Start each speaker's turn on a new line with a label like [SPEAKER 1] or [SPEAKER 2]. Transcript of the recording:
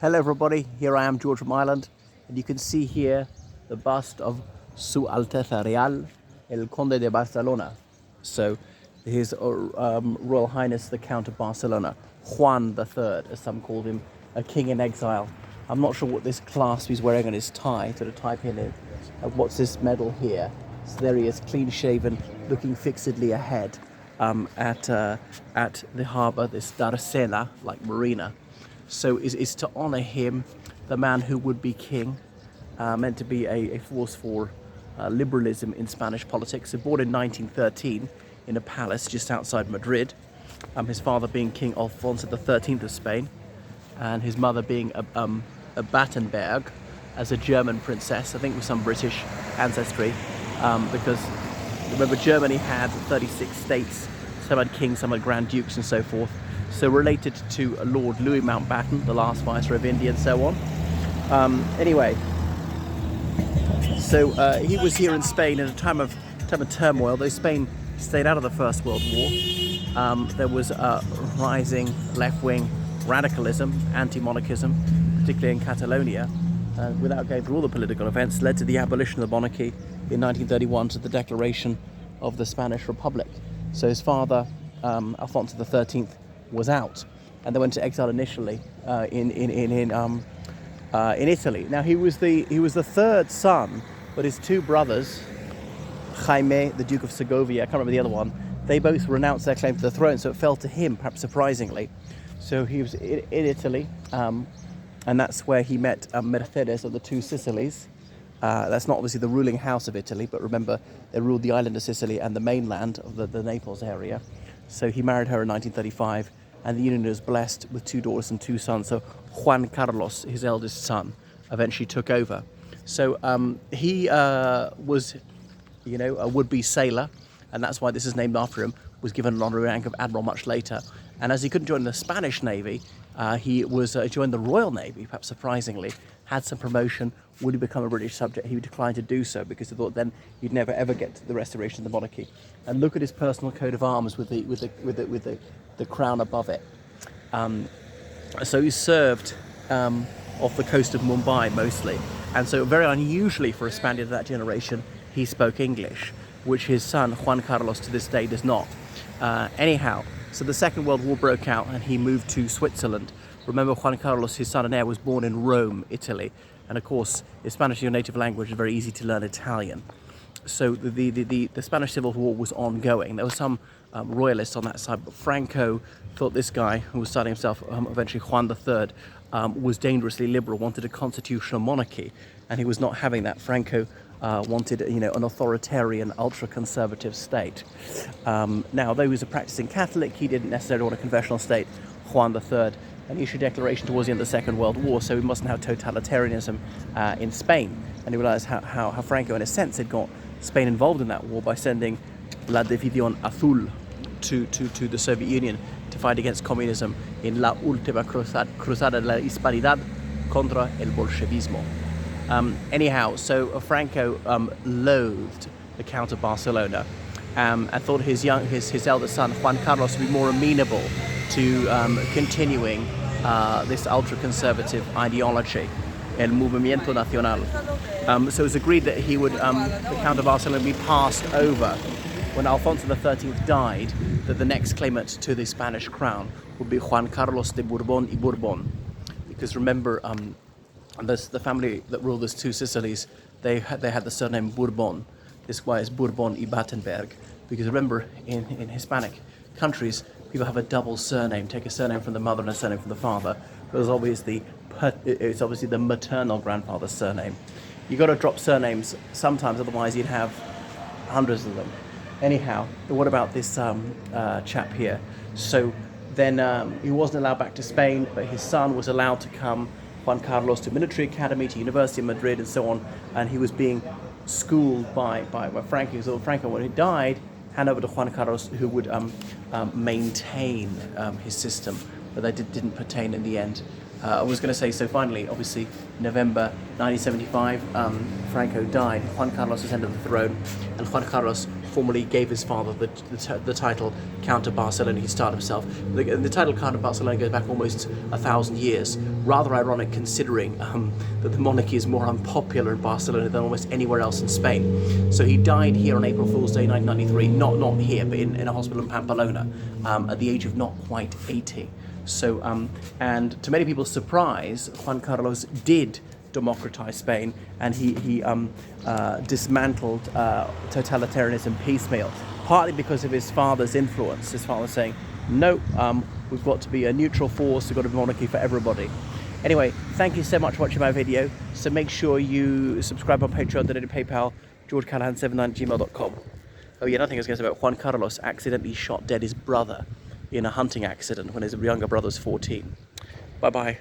[SPEAKER 1] Hello everybody, here I am, George from Ireland, and you can see here the bust of Su Alteza Real, el Conde de Barcelona. So his Royal Highness the Count of Barcelona, Juan III, as some called him, a king in exile. I'm not sure what this clasp he's wearing on his tie, sort of type in it. What's this medal here? So there he is, clean shaven, looking fixedly ahead at the harbour, this Darcena, like marina. So is to honour him, the man who would be king, meant to be a force for liberalism in Spanish politics. So born in 1913 in a palace just outside Madrid, his father being King Alfonso XIII of Spain, and his mother being a Battenberg as a German princess, I think with some British ancestry, because remember Germany had 36 states, some had kings, some had grand dukes and so forth. So related to Lord Louis Mountbatten, the last Viceroy of India, and so on. Anyway, so he was here in Spain at a time of turmoil. Though Spain stayed out of the First World War, there was rising left-wing radicalism, anti-monarchism, particularly in Catalonia. Without going through all the political events, led to the abolition of the monarchy in 1931 to the declaration of the Spanish Republic. So his father, Alfonso XIII, was out, and they went to exile initially in Italy. Now he was the third son, but his two brothers, Jaime, the Duke of Segovia, I can't remember the other one, they both renounced their claim to the throne, so it fell to him, perhaps surprisingly. So he was in Italy, and that's where he met Mercedes of the Two Sicilies. That's not obviously the ruling house of Italy, but remember they ruled the island of Sicily and the mainland of the Naples area. So he married her in 1935, and the union was blessed with two daughters and two sons. So Juan Carlos, his eldest son, eventually took over. So he was, a would-be sailor, and that's why this is named after him, was given an honorary rank of admiral much later. And as he couldn't join the Spanish Navy, he joined the Royal Navy, perhaps surprisingly, had some promotion. Would he become a British subject? He declined to do so because he thought then he'd never ever get to the restoration of the monarchy. And look at his personal coat of arms with the crown above it. So he served off the coast of Mumbai mostly, and so very unusually for a Spaniard of that generation, he spoke English, which his son Juan Carlos to this day does not. Anyhow, so the Second World War broke out and he moved to Switzerland. Remember, Juan Carlos, his son and heir, was born in Rome, Italy, and of course, if Spanish is your native language, it's very easy to learn Italian. So the Spanish Civil War was ongoing. There were some royalists on that side, but Franco thought this guy, who was styling himself eventually Juan III, was dangerously liberal, wanted a constitutional monarchy, and he was not having that. Franco wanted, an authoritarian, ultra-conservative state. Now, though he was a practicing Catholic, he didn't necessarily want a confessional state, Juan III, and he issued a declaration towards the end of the Second World War, so we mustn't have totalitarianism in Spain. And he realized how Franco, in a sense, had got Spain involved in that war by sending La División Azul to the Soviet Union to fight against communism in La Última Cruzada de la Hispanidad contra el Bolchevismo. Anyhow, so Franco loathed the Count of Barcelona and thought his eldest son, Juan Carlos, would be more amenable to continuing this ultra-conservative ideology, el Movimiento Nacional. So it was agreed that he would, the Count of Barcelona, be passed over when Alfonso XIII died, that the next claimant to the Spanish crown would be Juan Carlos de Bourbon y Bourbon. Because remember, the family that ruled the Two Sicilies, they had the surname Bourbon. This guy is Bourbon y Battenberg. Because remember, in Hispanic countries, people have a double surname, take a surname from the mother and a surname from the father. It's obviously the maternal grandfather's surname. You've got to drop surnames sometimes, otherwise you'd have hundreds of them. Anyhow, what about this chap here? So then he wasn't allowed back to Spain, but his son was allowed to come, Juan Carlos, to military academy, to University of Madrid, and so on, and he was being schooled by Franco. So Franco, when he died, hand over to Juan Carlos, who would maintain his system, but they didn't pertain in the end. I was going to say, so finally, obviously, November 1975, Franco died. Juan Carlos ascended the throne, and Juan Carlos formally gave his father the title Count of Barcelona. He styled himself. The title Count of Barcelona goes back almost 1,000 years. Rather ironic considering that the monarchy is more unpopular in Barcelona than almost anywhere else in Spain. So he died here on April Fool's Day 1993, not here, but in a hospital in Pamplona, at the age of not quite 80. So, and to many people's surprise, Juan Carlos did democratize Spain, and he dismantled totalitarianism piecemeal, partly because of his father's influence. His father saying, no, we've got to be a neutral force, we've got to be monarchy for everybody. Anyway, thank you so much for watching my video. So make sure you subscribe on Patreon, donate to PayPal, georgecallahan79@gmail.com. Oh yeah, another thing I was going to say about Juan Carlos accidentally shot dead his brother in a hunting accident when his younger brother was 14. Bye-bye.